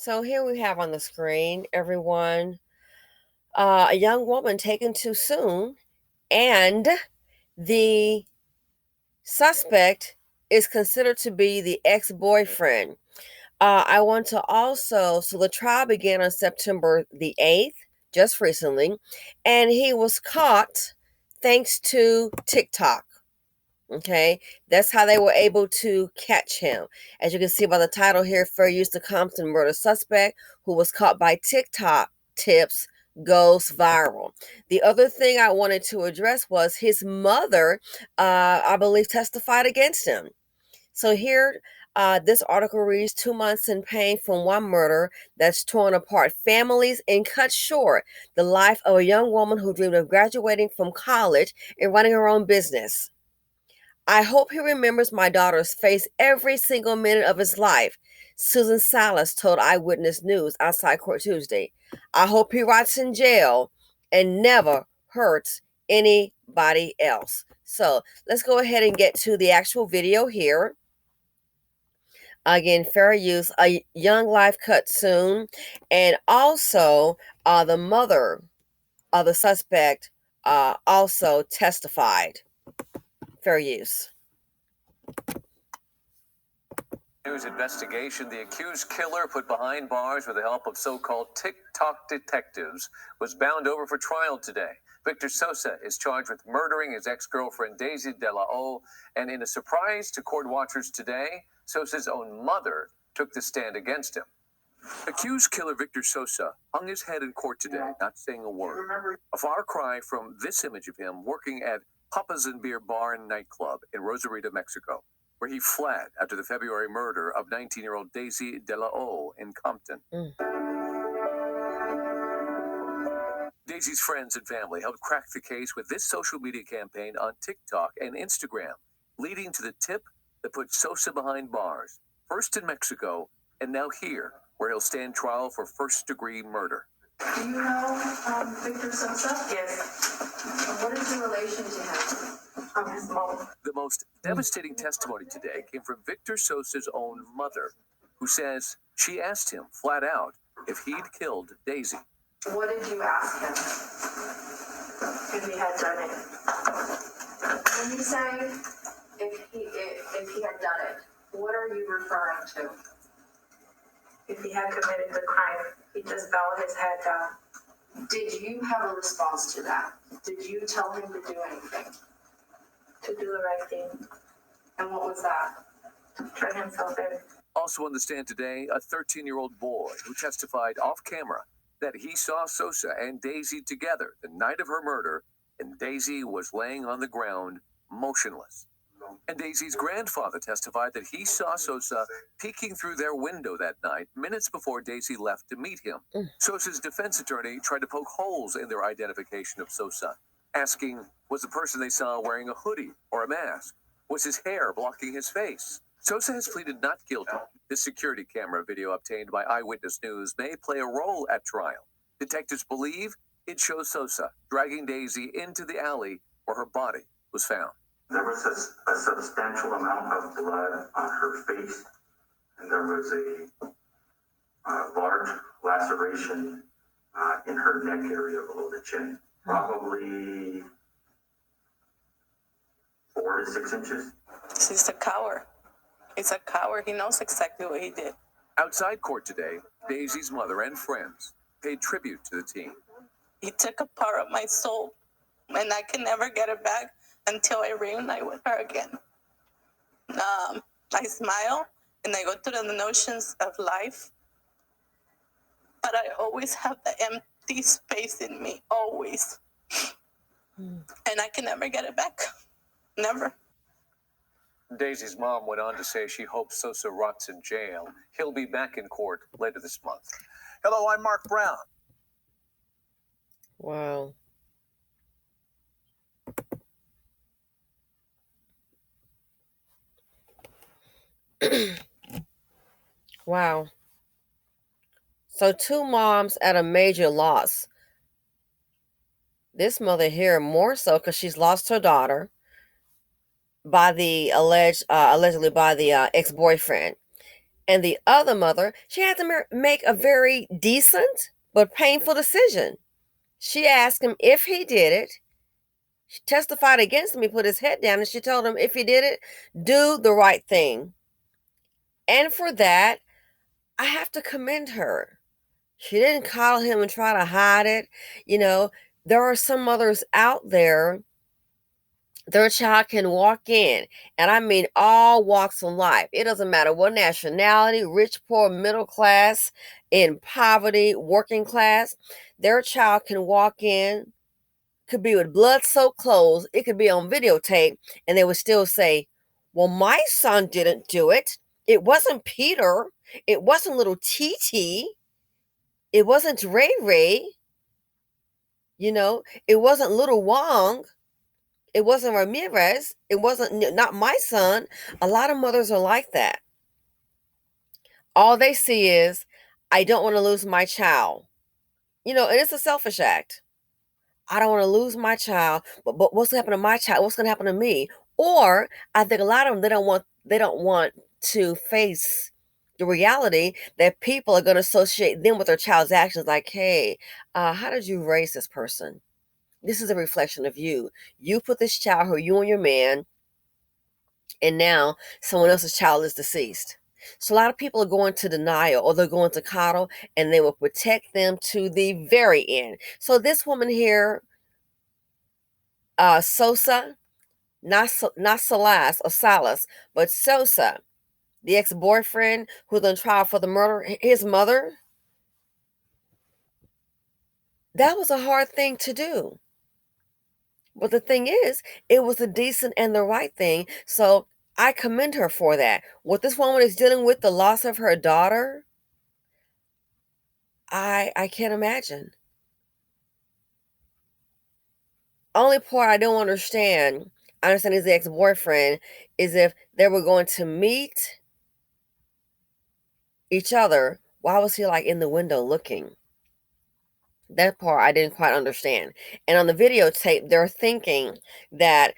So here we have on the screen, everyone, a young woman taken too soon, and the suspect is considered to be the ex-boyfriend. I want to also, so the trial began on September the 8th, just recently, and he was caught thanks to TikTok. Okay, that's how they were able to catch him. As you can see by the title here, Fair Use the Compton murder suspect who was caught by TikTok tips goes viral. The other thing I wanted to address was his mother, I believe, testified against him. So here, this article reads 2 months in pain from one murder that's torn apart families and cut short the life of a young woman who dreamed of graduating from college and running her own business. I hope he remembers my daughter's face every single minute of his life, Susan Salas told Eyewitness News outside court Tuesday. I hope he rots in jail and never hurts anybody else. So let's go ahead and get to the actual video here. Again, fair use, a young life cut soon, and also the mother of the suspect also testified. Fair use. News investigation. The accused killer, put behind bars with the help of so-called TikTok detectives, was bound over for trial today. Victor Sosa is charged with murdering his ex-girlfriend Daisy De La O, and in a surprise to court watchers today, Sosa's own mother took the stand against him. Accused killer Victor Sosa hung his head in court today, not saying a word. A far cry from this image of him working at Papa's and Beer Bar and Nightclub in Rosarito, Mexico, where he fled after the February murder of 19-year-old Daisy De La O in Compton. Daisy's friends and family helped crack the case with this social media campaign on TikTok and Instagram, leading to the tip that put Sosa behind bars, first in Mexico and now here, where he'll stand trial for first-degree murder. Do you know Victor Sosa? Yes. What is your relation to him? I'm his mom. The most devastating testimony today came from Victor Sosa's own mother, who says she asked him flat out if he'd killed Daisy. What did you ask him? If he had done it. When you say if he had done it, what are you referring to? If he had committed the crime, he'd just bow his head down. Did you have a response to that? Did you tell him to do anything? To do the right thing. And what was that? To turn himself in. Also on the stand today, a 13-year-old boy who testified off camera that he saw Sosa and Daisy together the night of her murder, and Daisy was laying on the ground, motionless. And Daisy's grandfather testified that he saw Sosa peeking through their window that night, minutes before Daisy left to meet him. Sosa's defense attorney tried to poke holes in their identification of Sosa, asking, was the person they saw wearing a hoodie or a mask? Was his hair blocking his face? Sosa has pleaded not guilty. The security camera video obtained by Eyewitness News may play a role at trial. Detectives believe it shows Sosa dragging Daisy into the alley where her body was found. There was a substantial amount of blood on her face, and there was a large laceration in her neck area below the chin, probably 4 to 6 inches. He's a coward. He's a coward. He knows exactly what he did. Outside court today, Daisy's mother and friends paid tribute to the teen. He took a part of my soul, and I can never get it back until I reunite with her again. I smile and I go through the notions of life, but I always have the empty space in me, always. And I can never get it back. Never. Daisy's mom went on to say she hopes Sosa rots in jail. He'll be back in court later this month. Hello, I'm Mark Brown. Wow. Wow. So 2 moms at a major loss. This mother here more so because she's lost her daughter by the allegedly by the ex-boyfriend. And the other mother, she had to make a very decent but painful decision. She asked him if he did it. She testified against him. He put his head down and she told him if he did it, do the right thing. And for that, I have to commend her. She didn't coddle him and try to hide it. You know, there are some mothers out there, their child can walk in, and I mean all walks of life. It doesn't matter what nationality, rich, poor, middle class, in poverty, working class. Their child can walk in, could be with blood-soaked clothes. It could be on videotape, and they would still say, well, my son didn't do it. It wasn't Peter. It wasn't little TT. It wasn't Ray Ray. It wasn't little Wong. It wasn't Ramirez. It wasn't not my son. A lot of mothers are like that. All they see is, I don't want to lose my child. And it's a selfish act. I don't want to lose my child, but what's going to happen to my child? What's going to happen to me? Or I think a lot of them, they don't want to face the reality that people are going to associate them with their child's actions. Like, hey, how did you raise this person? This is a reflection of you. You put this child, who you and your man, and now someone else's child is deceased. So a lot of people are going to denial, or they're going to coddle, and they will protect them to the very end. So this woman here, Sosa, not Salas or Salas, but Sosa, the ex-boyfriend who's on trial for the murder, his mother, that was a hard thing to do. But the thing is, it was the decent and the right thing. So I commend her for that. What this woman is dealing with, the loss of her daughter, I can't imagine. Only part I don't understand, I understand he's the ex-boyfriend, is if they were going to meet each other, why was he like in the window looking? That part I didn't quite understand. And on the videotape, they're thinking that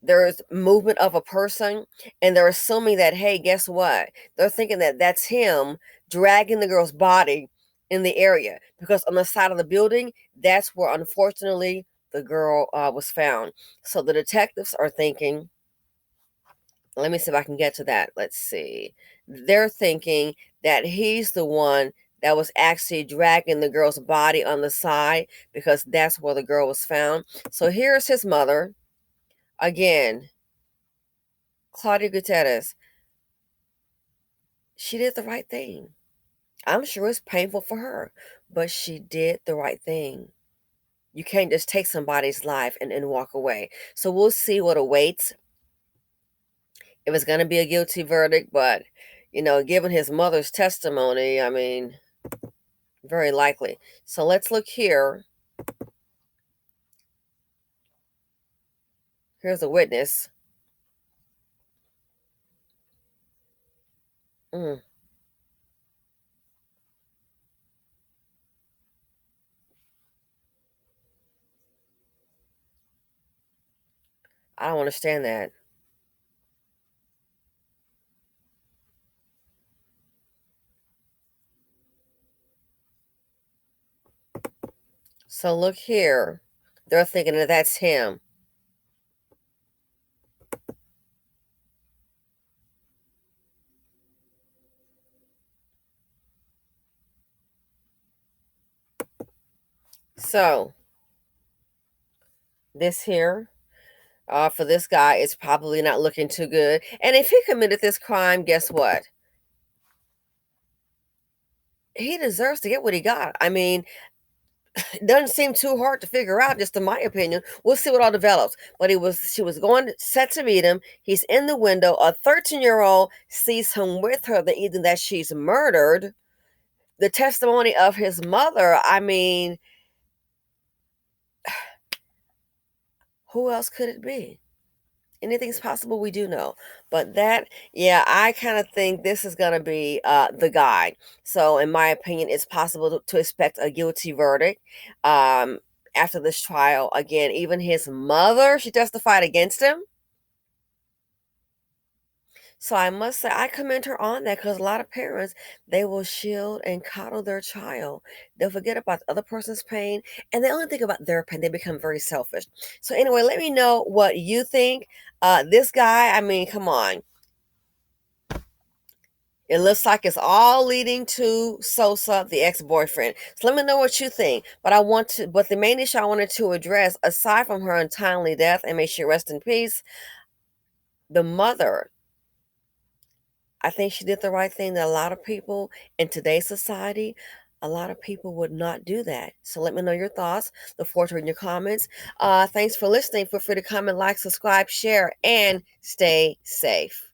there's movement of a person, and they're assuming that, hey, guess what? They're thinking that that's him dragging the girl's body in the area, because on the side of the building, that's where unfortunately the girl was found. So the detectives are thinking, let me see if I can get to that. Let's see. They're thinking that he's the one that was actually dragging the girl's body on the side, because that's where the girl was found. So here's his mother. Again, Claudia Gutierrez. She did the right thing. I'm sure it's painful for her, but she did the right thing. You can't just take somebody's life and walk away. So we'll see what awaits. If it's going to be a guilty verdict, but, given his mother's testimony, I mean, very likely. So let's look here. Here's a witness. I don't understand that. So look here. They're thinking that that's him. So this here, for this guy, is probably not looking too good. And if he committed this crime, guess what? He deserves to get what he got. I mean, it doesn't seem too hard to figure out, just in my opinion. We'll see what all develops. But she was going set to meet him. He's in the window. A 13-year-old sees him with her the evening that she's murdered. The testimony of his mother, I mean, who else could it be? Anything's possible, we do know. But that, yeah, I kind of think this is going to be the guy. So in my opinion, it's possible to expect a guilty verdict after this trial. Again, even his mother, she testified against him. So I must say, I commend her on that because a lot of parents, they will shield and coddle their child. They'll forget about the other person's pain and they only think about their pain. They become very selfish. So, anyway, let me know what you think. This guy, I mean, come on. It looks like it's all leading to Sosa, the ex-boyfriend. So let me know what you think. But the main issue I wanted to address, aside from her untimely death, and may she rest in peace, the mother. I think she did the right thing that a lot of people in today's society, a lot of people would not do that. So let me know your thoughts. Look forward to reading your comments. Thanks for listening. Feel free to comment, like, subscribe, share, and stay safe.